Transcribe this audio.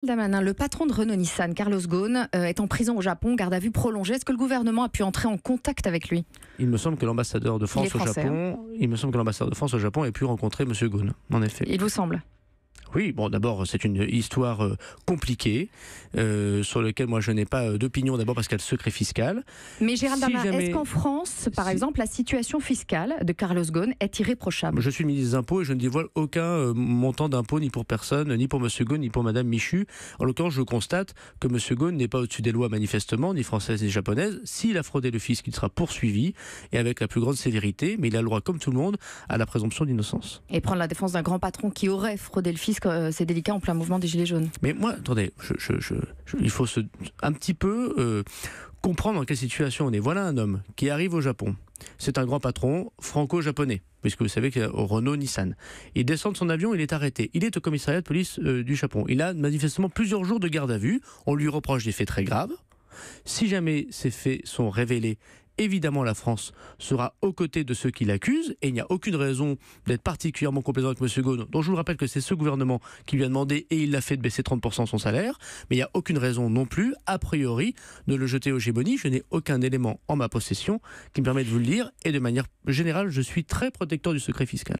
Damanin, le patron de Renault-Nissan, Carlos Ghosn, est en prison au Japon, garde à vue prolongée. Est-ce que le gouvernement a pu entrer en contact avec lui? Il me semble que l'ambassadeur de France au Japon, au Japon ait pu rencontrer M. Ghosn, en effet. Il vous semble? Oui, bon, d'abord, c'est une histoire compliquée, sur laquelle moi je n'ai pas d'opinion, d'abord parce qu'il y a le secret fiscal. Mais Gérald Darmanin, est-ce qu'en France, par exemple, la situation fiscale de Carlos Ghosn est irréprochable? Je suis ministre des Impôts et je ne dévoile aucun montant d'impôt, ni pour personne, ni pour M. Ghosn, ni pour Mme Michu. En l'occurrence, je constate que M. Ghosn n'est pas au-dessus des lois, manifestement, ni françaises ni japonaises. S'il a fraudé le fisc, il sera poursuivi, et avec la plus grande sévérité, mais il a le droit, comme tout le monde, à la présomption d'innocence. Et prendre la défense d'un grand patron qui aurait fraudé le fisc, c'est délicat en plein mouvement des Gilets jaunes. Mais moi, attendez, il faut un petit peu comprendre dans quelle situation on est. Voilà un homme qui arrive au Japon. C'est un grand patron franco-japonais, puisque vous savez qu'il y a Renault-Nissan. Il descend de son avion, il est arrêté. Il est au commissariat de police du Japon. Il a manifestement plusieurs jours de garde à vue. On lui reproche des faits très graves. Si jamais ces faits sont révélés, évidemment, la France sera aux côtés de ceux qui l'accusent, et il n'y a aucune raison d'être particulièrement complaisant avec M. Ghosn, dont je vous rappelle que c'est ce gouvernement qui lui a demandé, et il l'a fait, de baisser 30% son salaire, mais il n'y a aucune raison non plus, a priori, de le jeter aux gémonies. Je n'ai aucun élément en ma possession qui me permet de vous le dire, et de manière générale, je suis très protecteur du secret fiscal.